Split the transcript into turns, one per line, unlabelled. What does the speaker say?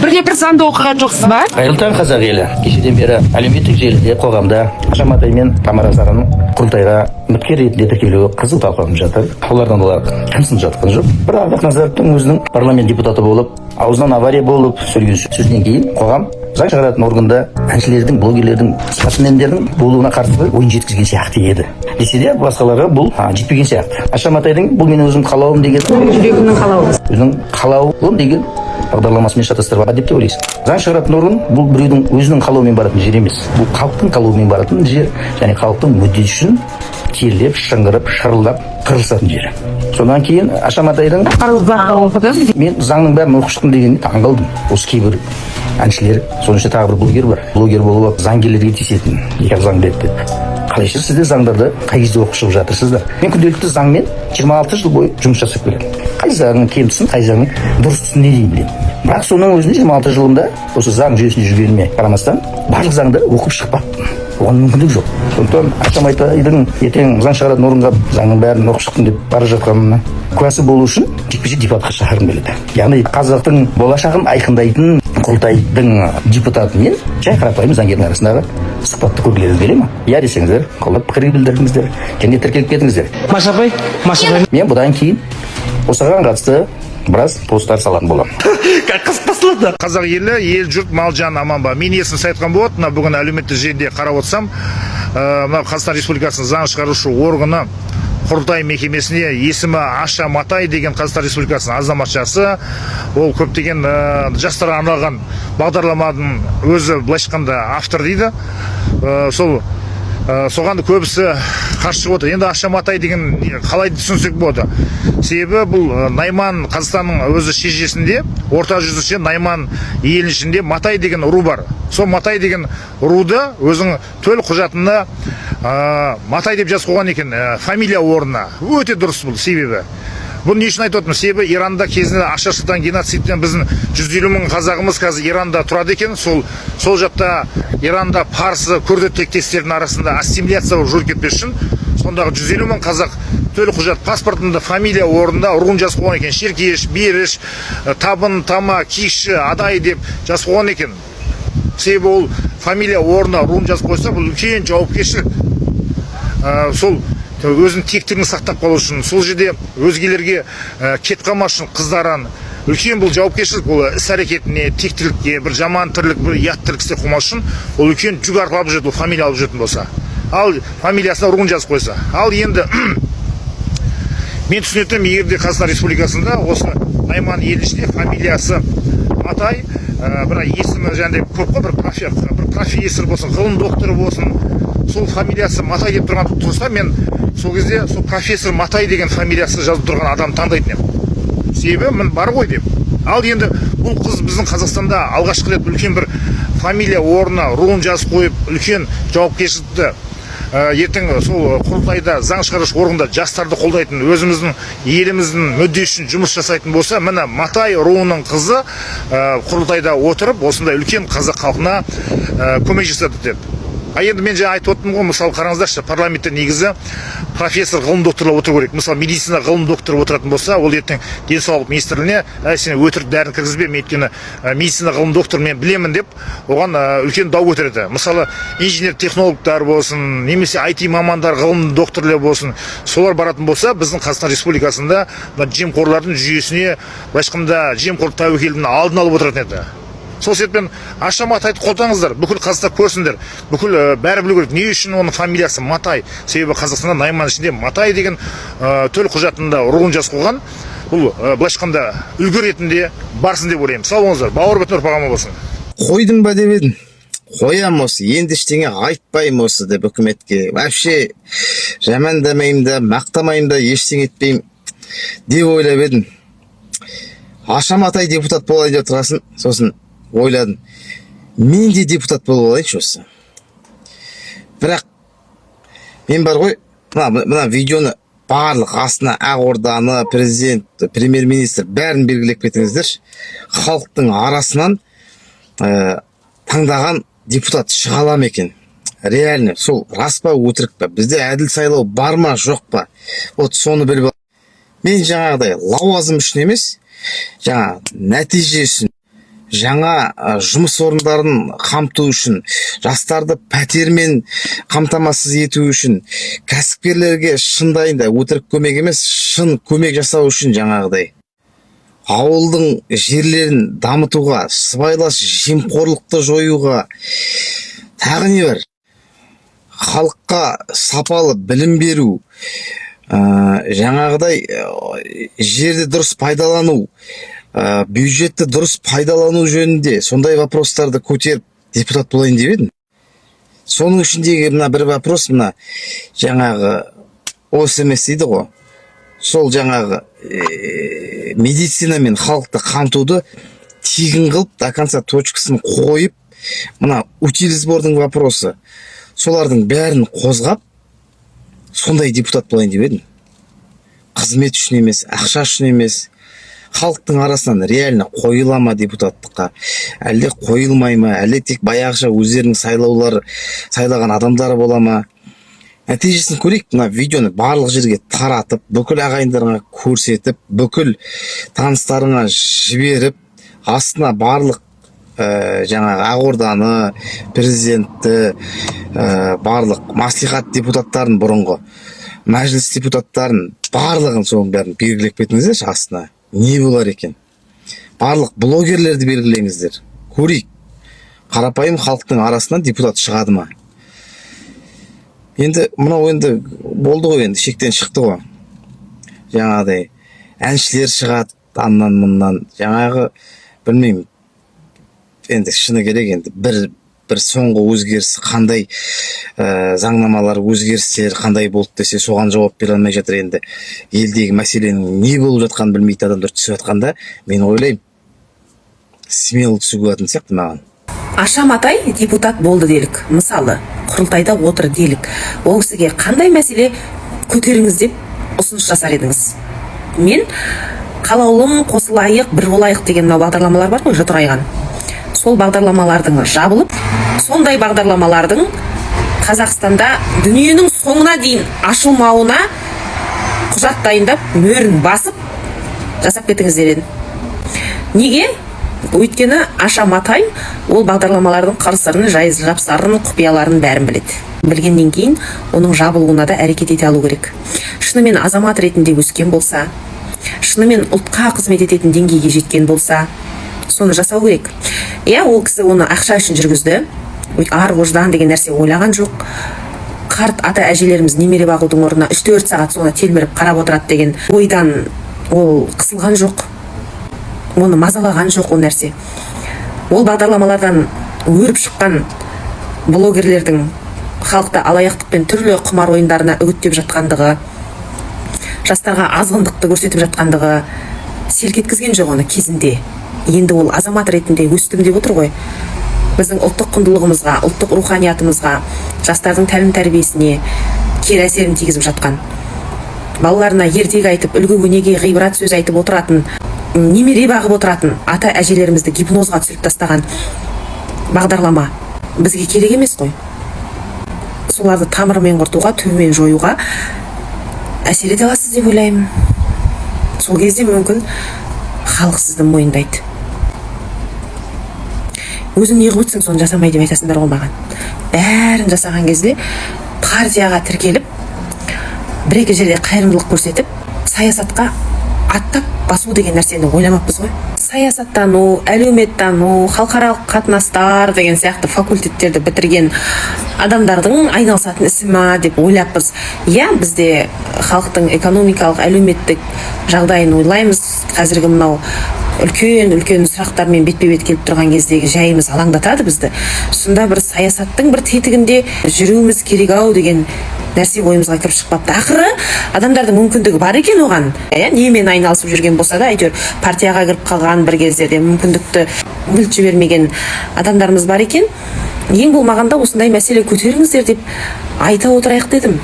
Бірде-бір заңды оқыған жоқсыз ба?
Қайырлы таң қазақ елі. Кешеден бері әлеуметтік желіде қоғамда Ашаматай мен Тамара Сараның құрылтайға үміткер ретінде тіркелуі қызу талқыланып жатыр. Олардан олар кімсін жатқан жоқ. Бірақ Ақназаровтың өзінің парламент депутаты болып, аузынан авария болып сөйлеген сөзінен кейін қоғам заң шығаратын органда әншілердің, блогерлердің, спортсмендердің болуына қарсы ойын жеткізген сияқты еді. Десе де басқаларға бұл жетпеген сияқты. Ашаматайдың бұл мен өзім қалауым деген,
Жүрегімнің қалауы.
өзінің қалауым деген бағдарламасымен шатастырып деп те ойлайсың. Заң шығаратын орган бұл біреудің өзінің қалауымен баратын жер емес. Бұл халықтың қалауымен баратын жер, және халықтың мүддесі үшін терлеп, шыңғырып, шырылдап қырылысатын жер. Содан кейін Ашаматайдың мен заңның бәрін оқып шықтым дегеніне таң қалдым. Осы кейбір әншілер, сонша тағы бір блогер бар. Блогер болып заңгерлерге тиісетін, егер заң деп. Қалайша сіздер заңдарды қай кезде оқып шығып жатырсыздар? Мен күнделікті заңмен 26 жыл бойы жұмыс жасап келемін. Қай заңның кемшісін, қай заңның дұрысын не дейін білемін. Бірақ соның өзінде 26 жылымда осы заң жүйесінде жүргеніме қарамастан барлық заңды оқып шықпаппын. Оған мүмкіндік жоқ. Сондықтан Ашаматайдың ертең заң шығаратын орынға заңның бәрін оқып шықтым деп бара жатқанына куәсі болу үшін жекпе-жек депутатқа шақырғым келеді. Яғни қазақтың болашағын айқындайтын құрылтайдың депутаты мен жай қарапайым заңгердің арасындағы сұхбатты көргілеріңіз келе ма? Иә десеңіздер, қолдап пікір білдіріңіздер және тіркеліп кетіңіздер.
Машапай.
Мен бұдан кейін осыған қатысты біраз посттар салатын боламын.
Қазақ елі, ел жұрт мал жан аман ба. Мен есін айтқан болатын, бүгін әлеуметтік желіде қарап отырсам, мына Қазақстан Республикасының заң шығарушы органы құрылтай мекемесіне есімі Ашаматай деген Қазақстан Республикасының азаматшасы, ол көптеген жастарға арналған бағдарламаның өзі былайша айтқанда автор дейді. Соған көбісі қарсы шығып отыр. Енді Ашаматай деген қалай түсінсек болады. Себебі бұл Найман Қазақстанның өзі шежіресінде, орта жүзінде Найман елінің ішінде Матай деген ру бар. Сол Матай деген руды өзінің төл құжатында Матай деп жазып қойған екен, фамилия орнына. Өте дұрыс бұл себебі. Бұл не үшін айтып отырмын? Себебі Иранда кезінде ашаршылықтан, геноцидтен біздің 150 мың қазағымыз қазір Иранда тұрады екен. Сол жақта Иранда парсы, күрді тектестердің арасында ассимиляция жүріп кетпес үшін сондағы 150 мың қазақ төл құжат паспортында фамилия орнында руын жазып қойған екен. Шеркеш, Беріш, Табын, Тама, Киші, Адай деп жазып қойған екен. Себебі ол фамилия орнына руын жазып қойса, бұл үлкен жауапкершілік. Сол өзінің тектігін сақтап қалу үшін, сол жерде өзгелерге кет қалмас үшін қыздарын үлкен бұл жауапкершілік, ол іс әрекетіне, тектілікке, бір жаман тірлік, бір ұят тірлік істеп қоймас үшін ол үлкен жүк арқылы алып жүреді, ол фамилия алып жүретін болса, ал фамилиясына руын жазып қойса. Ал енді мен түсінетінім, егер де Қазақстан Республикасында осы Найман елінің ішінде фамилиясы Матай, бір есімі жаңағыдай көп қой, бір профессор болсын, ғылым докторы болсын, сол фамилиясы Матай деп тұрған тұрса, мен сол кезде сол профессор Матай деген фамилиясы жазып тұрған адам таңдайтын едім. Себебі мен бар ғой деп. Ал енді бұл қыз біздің Қазақстанда алғашқы рет үлкен бір фамилия орнына руын жазып қойып, үлкен жауапкершілікті ертең сол құрылтайда заң шығарушы органда жастарды қолдайтын, өзіміздің еліміздің мүддесі үшін жұмыс жасайтын болса, міне Матай руының қызы құрылтайда отырып, осындай үлкен қазақ халқына көмек жасады деп. Енді мен жаңа айтып отырмын ғой, мысалы қараңыздаршы, парламентте негізі профессор ғылым докторлар отыру керек. Мысалы медицина ғылым докторы отыратын болса, ол ертең денсаулық министрлігіне сен өтірік дәріні кіргізбе, мен өйткені медицина ғылым докторы мен білемін деп, оған үлкен дау көтереді. Мысалы инженер технологтар болсын, немесе IT мамандар, ғылым докторлар болсын, солар баратын болса, біздің Қазақстан Республикасында жемқорлардың жүйесіне, былайша айтқанда жемқорлық тәуекелдің алдын алып отыратын еді. Сол себептен Ашаматайды қолдаңыздар, бүкіл қазақтар көрсіндер, бүкіл бәрі білу керек. Не үшін оның фамилиясы Матай? Себебі Қазақстанда Найман ішінде Матай деген төл құжатында руын жазып қойған. Бұл былайша айтқанда үлгі ретінде барсын деп ойлаймын. Сау болыңыздар, бауыр біткен ұрпағым болсын.
Қойдың ба деп едім. Қоям осы, енді ештеңе айтпаймын осы деп үкіметке. Вообще жамандамаймын да, мақтамаймын да, ештеңе етпеймін деп ойлап едім. Ашаматай депутат болайын деп тұрасың, сосын ойладым, мен де депутат болып алайыншы осы. Бірақ мен бар ғой, мына видеоны барлық астына Ақорданы, президент, премьер-министр бәрін белгілеп кетіңіздерші. Халықтың арасынан таңдаған депутат шыға ала ма екен? Реально, сол рас па, өтірік па? Бізде әділ сайлау бар ма, жоқ па? Вот соны біліп ал. Мен жаңағыдай лауазым үшін емес, жаңа нәтиже үшін жаңа жұмыс орындарын қамту үшін, жастарды пәтермен қамтамасыз ету үшін, кәсіпкерлерге шындайында өтірік көмек емес, шын көмек жасау үшін жаңағыдай ауылдың жерлерін дамытуға, сыбайлас жемқорлықты жоюға, тағы не бар? Халыққа сапалы білім беру, жаңағыдай жерді дұрыс пайдалану, бюджетті дұрыс пайдалану жөнінде сондай вопростарды көтеріп депутат болайын деп едім. Соның ішіндегі мына бір вопрос, мына жаңағы ОСМС дейді ғой, сол жаңағы медицина мен халықты қамтуды тегін қылып, до конца точкасын қойып, мына утилизбордың вопросы, солардың бәрін қозғап, сондай депутат болайын деп едім. Қызмет үшін емес, ақша үшін емес, халықтың арасынан реально қойыла ма депутаттыққа, әлде қойылмай ма, әлде тек баяғыша өздерінің сайлаған адамдары бола ма? Нәтижесін көрейік. Мына видеоны барлық жерге таратып, бүкіл ағайындарыңа көрсетіп, бүкіл таныстарыңа жіберіп, астына барлық жаңағы Ақорданы, президентті, барлық маслихат депутаттарын, бұрынғы мәжіліс депутаттарын, барлығын соның бәрін белгілеп кетіңіздер астына. Не болар екен? Барлық блогерлерді белгілеңіздер. Көрейік. Қарапайым халықтың арасынан депутат шығады ма? Енді мынау енді болды ғой, енді шектен шықты ғой. Жаңағыдай әншілер шығады, аннан мұннан. Жаңағы білмеймін. Енді шыны керек, енді бір соңғы өзгеріс қандай, заңнамалар өзгерістер қандай болды десе, соған жауап бере алмай жатыр. Енді елдегі мәселенің не болып жатқанын білмейтін адамдар түсіп жатқанда, мен ойлаймын, смело түсуге болатын сияқты маған.
Аша Матай депутат болды делік. Мысалы, құрылтайда отыр делік. Ол кісіге қандай мәселе көтеріңіз деп ұсыныс жасар едіңіз? Мен қалаулым қосылайық, бір болайық деген бағдарламалар бар ғой, жұтырайған. Сол бағдарламалардың жабылып, сондай бағдарламалардың Қазақстанда дүниенің соңына дейін ашылмауына құжат дайындап, мөрін басып жасап кетіңіздер едім. Неге? Өйткені Аша Матай ол бағдарламалардың қыр-сырын, жапсарын, құпияларын бәрін біледі. Білгеннен кейін оның жабылуына да әрекет ете алу керек. Шынымен азамат ретінде өскен болса, шынымен ұлтқа қызмет ететін деңгейге жеткен болса, соны жасау керек. Ол кісі оны ақша үшін жүргізді. Ар ождан деген нәрсе ойлаған жоқ. Қарт ата әжелеріміз немере бағудың орнына 3-4 сағат соны телміріп қарап отырады деген ойдан ол қысылған жоқ. Оны мазалаған жоқ ол нәрсе. Ол бағдарламалардан өріп шыққан блогерлердің халықты алаяқтықпен түрлі құмар ойындарына үгіттеп жатқандығы, жастарға азғындықты көрсетіп жатқандығы селк еткізген жоқ оны кезінде. Енді ол азамат ретінде өстім деп отыр ғой. Біздің ұлттық құндылығымызға, ұлттық руханиятымызға, жастардың тәлім тәрбиесіне кері әсерін тигізіп жатқан. Балаларына ертегі айтып, үлгі өнеге ғибрат сөз айтып отыратын, немере бағып отыратын ата әжелерімізді гипнозға түсіріп тастаған бағдарлама бізге керек емес қой. Соларды тамырымен құртуға, түбімен жоюға әсер ете аласыз деп ойлаймын. Сол кезде мүмкін халық сізді мойындайды. Өзің не қылып өтсің, соны жасамай деп айтасыңдар ғой маған. Бәрін жасаған кезде партияға тіркеліп, бір-екі жерде қайырымдылық көрсетіп, саясатқа аттап басу деген нәрсені ойламаппыз ғой. Саясаттану, әлеуметтану, халықаралық қатынастар деген сияқты факультеттерді бітірген адамдардың айналысатын ісі ма деп ойлаппыз. Бізде халықтың экономикалық, әлеуметтік жағдайын ойлаймыз. Қазіргі мынау үлкен сұрақтармен бетпе-бет келіп тұрған кездегі жайымыз алаңдатады бізді. Сонда бір саясаттың бір тетігінде жүруіміз керек ау деген нәрсе ойымызға кіріп шықпапты. Ақыры адамдардың мүмкіндігі бар екен оған. Немен айналысып жүрген болса да, әйтеуір партияға кіріп қалған бір кездерде мүмкіндікті мүлт жібермеген адамдарымыз бар екен. Ең болмағанда осындай мәселе көтеріңіздер деп айта отырайық дедім.